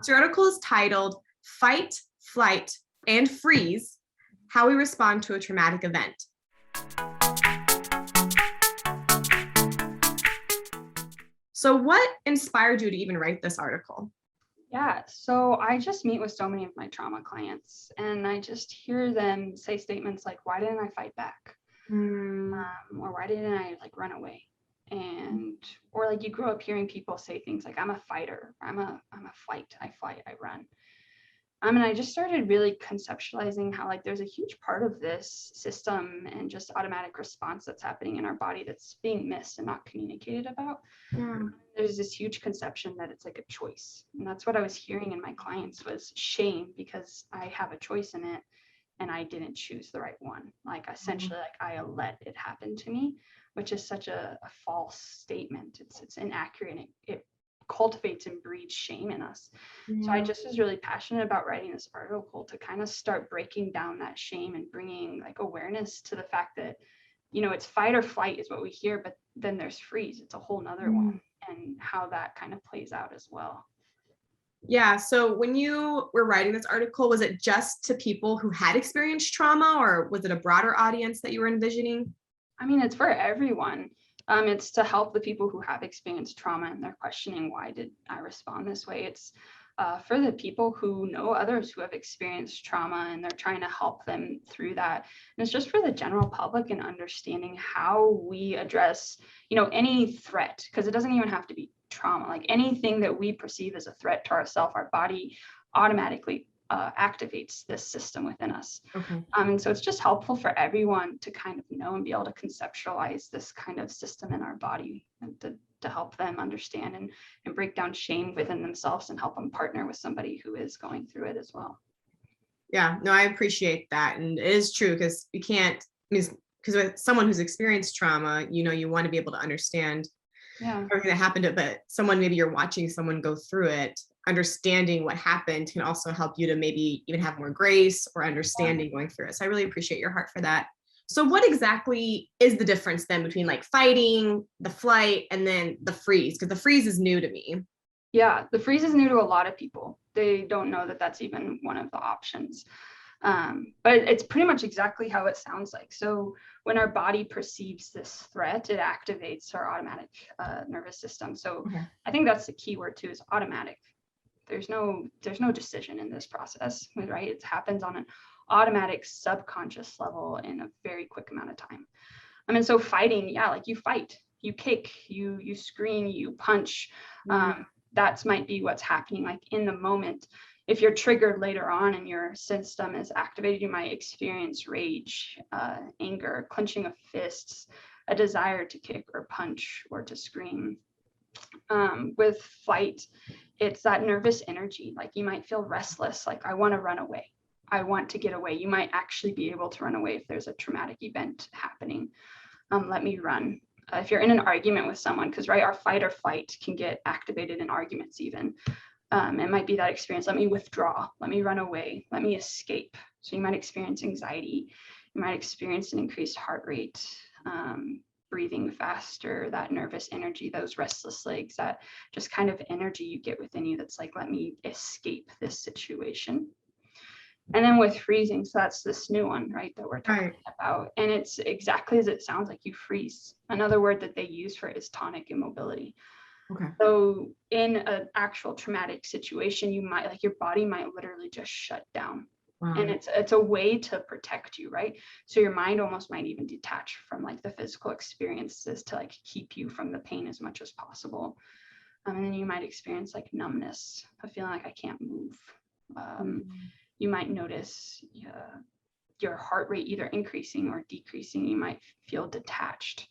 So your article is titled Fight, Flight, and Freeze, How We Respond to a Traumatic Event. So what inspired you to even write this article? Yeah, so I just meet with so many of my trauma clients, and I just hear them say statements like, "Why didn't I fight back?" Or "Why didn't I run away?" And or like you grow up hearing people say things like, "I'm a fighter," or, "I'm a fight, I fight, I run." And I just started really conceptualizing how there's a huge part of this system and just automatic response that's happening in our body that's being missed and not communicated about. Yeah. There's this huge conception that it's like a choice. And that's what I was hearing in my clients was shame because I have a choice in it and I didn't choose the right one. Essentially, I let it happen to me, which is such a false statement. It's inaccurate and it cultivates and breeds shame in us. Yeah. So I just was really passionate about writing this article to kind of start breaking down that shame and bringing awareness to the fact that, it's fight or flight is what we hear, but then there's freeze. It's a whole nother one, and how that kind of plays out as well. Yeah. So when you were writing this article, was it just to people who had experienced trauma, or was it a broader audience that you were envisioning? It's for everyone. It's to help the people who have experienced trauma and they're questioning, why did I respond this way? It's for the people who know others who have experienced trauma and they're trying to help them through that. And it's just for the general public and understanding how we address, any threat, because it doesn't even have to be trauma. Anything that we perceive as a threat to ourselves, our body automatically activates this system within us. Okay. And so it's just helpful for everyone to kind of know and be able to conceptualize this kind of system in our body and to help them understand and break down shame within themselves and help them partner with somebody who is going through it as well. Yeah, no, I appreciate that. And it is true because you can't, because with someone who's experienced trauma, you want to be able to understand everything that happened to it, but someone, maybe you're watching someone go through it, understanding what happened can also help you to maybe even have more grace or understanding going through it. So I really appreciate your heart for that. So what exactly is the difference then between fighting, the flight, and then the freeze? Because the freeze is new to me. Yeah, the freeze is new to a lot of people. They don't know that that's even one of the options. But it's pretty much exactly how it sounds like. So when our body perceives this threat, it activates our automatic nervous system. So I think that's the key word too, is automatic. There's no decision in this process, right? It happens on an automatic subconscious level in a very quick amount of time. So fighting, you fight, you kick, you scream, you punch. That might be what's happening in the moment. If you're triggered later on and your system is activated, you might experience rage, anger, clenching of fists, a desire to kick or punch or to scream. With flight, it's that nervous energy. You might feel restless, I want to run away. I want to get away. You might actually be able to run away if there's a traumatic event happening. Let me run. If you're in an argument with someone, because our fight or flight can get activated in arguments even. It might be that experience. Let me withdraw. Let me run away. Let me escape. So you might experience anxiety. You might experience an increased heart rate, breathing faster, that nervous energy, those restless legs, that just kind of energy you get within you that's let me escape this situation. And then with freezing, so that's this new one, right, that we're talking about. And it's exactly as it sounds, you freeze. Another word that they use for it is tonic immobility. Okay. So in an actual traumatic situation, you might your body might literally just shut down. Wow. And it's a way to protect you, right? So your mind almost might even detach from the physical experiences to keep you from the pain as much as possible. And then you might experience numbness, a feeling I can't move. You might notice your heart rate either increasing or decreasing. You might feel detached.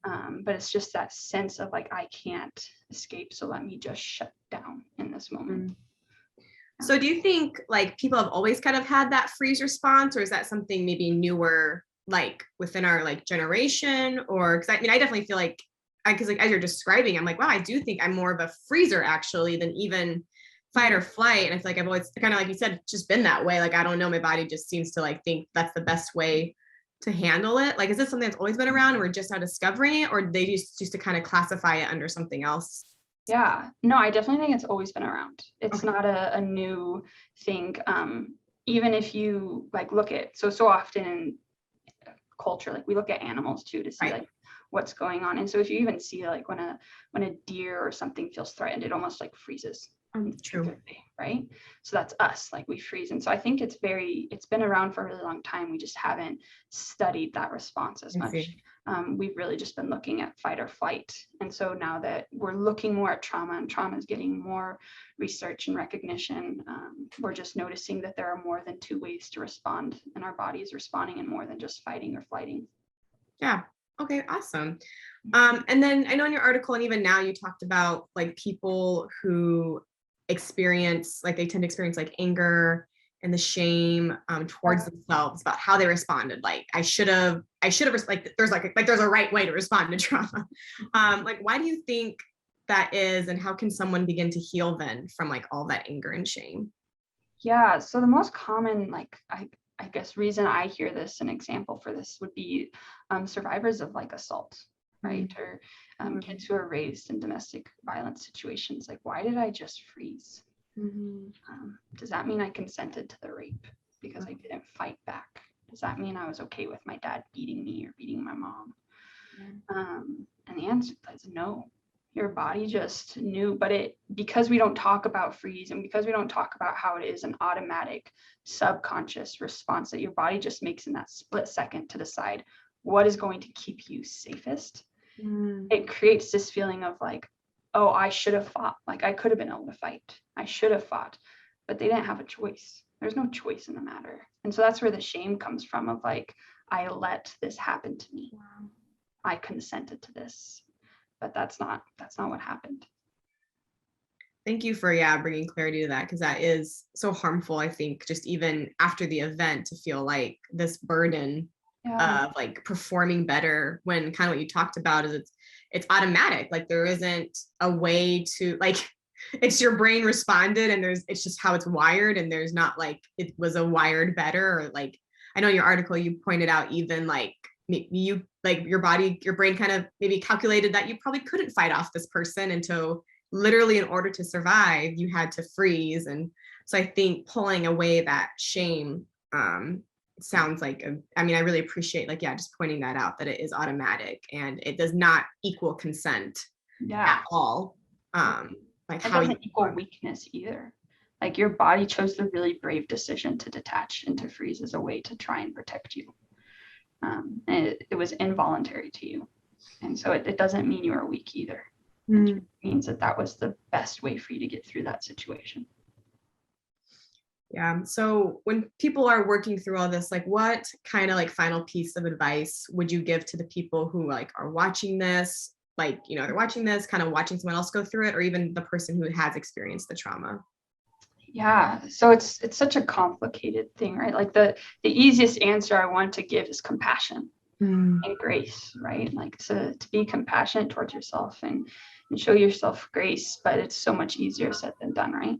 But it's just that sense of I can't escape, so let me just shut down in this moment. So do you think people have always kind of had that freeze response, or is that something maybe newer within our generation? Or because I definitely feel because as you're describing, I'm wow, I do think I'm more of a freezer actually than even fight or flight. And I feel I've always kind of, like you said, just been that way. I don't know, my body just seems to think that's the best way to handle it. Is this something that's always been around and we're just now discovering it, or they just used to kind of classify it under something else? Yeah, no, I definitely think it's always been around. It's not a new thing. Even if you like look at, so often in culture, like we look at animals too to see like what's going on. And so if you even see like when a deer or something feels threatened, it almost like freezes. True. Right. So that's us, like we freeze. And so I think it's been around for a really long time. We just haven't studied that response as much. We've really just been looking at fight or flight. And so now that we're looking more at trauma, and trauma is getting more research and recognition, we're just noticing that there are more than two ways to respond, and our body is responding in more than just fighting or flighting. Yeah. Okay, awesome. And then I know in your article, and even now, you talked about like people who experience, like they tend to experience like anger and the shame towards themselves about how they responded. Like I should have like there's a right way to respond to trauma. Like why do you think that is, and how can someone begin to heal then from like all that anger and shame? Yeah, so the most common, like I guess reason I hear this, an example for this would be survivors of like assault, right? Or kids who are raised in domestic violence situations. Like, why did I just freeze? Does that mean I consented to the rape because I didn't fight back? Does that mean I was okay with my dad beating me or beating my mom? And the answer is no. Your body just knew, but because we don't talk about freeze, and because we don't talk about how it is an automatic subconscious response that your body just makes in that split second to decide what is going to keep you safest, it creates this feeling of like, oh, I should have fought. Like I could have been able to fight. I should have fought, but they didn't have a choice. There's no choice in the matter. And so that's where the shame comes from of like, I let this happen to me. I consented to this. But that's not what happened. Thank you for bringing clarity to that, because that is so harmful. I think just even after the event to feel like this burden of like performing better, when kind of what you talked about is it's automatic. Like there isn't a way to like it's your brain responded, and it's just how it's wired, and there's not like it was a wired better, or like I know in your article you pointed out even like you like your brain kind of maybe calculated that you probably couldn't fight off this person until literally in order to survive you had to freeze. And so I think pulling away that shame sounds like I really appreciate like just pointing that out, that it is automatic and it does not equal consent at all. Like it how doesn't equal weakness either. Like your body chose the really brave decision to detach and to freeze as a way to try and protect you. It was involuntary to you. And so it doesn't mean you are weak either. It means that was the best way for you to get through that situation. Yeah. So when people are working through all this, like what kind of like final piece of advice would you give to the people who like are watching this, like, they're watching this, kind of watching someone else go through it, or even the person who has experienced the trauma? Yeah, so it's such a complicated thing, right? Like the easiest answer I want to give is compassion and grace, right? Like to be compassionate towards yourself and show yourself grace, but it's so much easier said than done, right?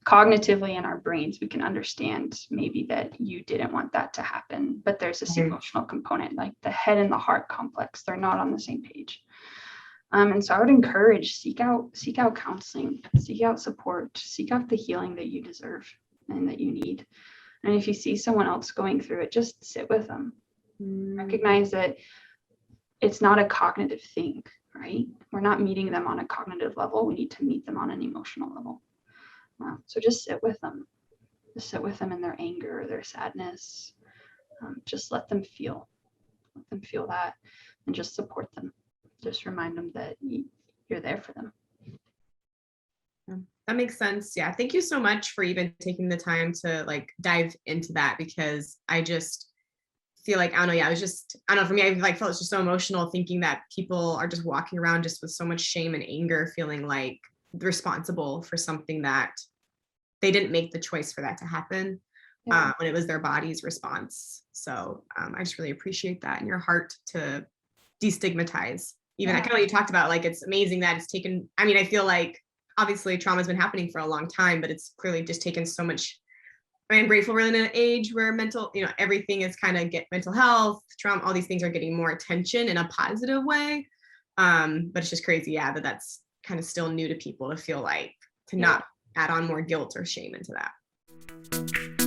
Cognitively in our brains, we can understand maybe that you didn't want that to happen, but there's this emotional component, like the head and the heart complex, they're not on the same page. And so I would encourage, seek out counseling, seek out support, seek out the healing that you deserve and that you need. And if you see someone else going through it, just sit with them. Recognize that it's not a cognitive thing, right? We're not meeting them on a cognitive level. We need to meet them on an emotional level. So just sit with them. Just sit with them in their anger or their sadness. Just let them feel that, and just support them. Just remind them that you're there for them. That makes sense. Yeah. Thank you so much for even taking the time to like dive into that, because I just feel like, I don't know, for me, I like felt it's just so emotional thinking that people are just walking around just with so much shame and anger, feeling like responsible for something that they didn't make the choice for that to happen when it was their body's response. So I just really appreciate that and your heart to destigmatize. Even kind of what you talked about, like it's amazing that it's taken, I feel like obviously trauma has been happening for a long time, but it's clearly just taken so much. I'm grateful we're in an age where everything is kind of mental health, trauma, all these things are getting more attention in a positive way. But it's just crazy, that that's kind of still new to people to feel like to not add on more guilt or shame into that.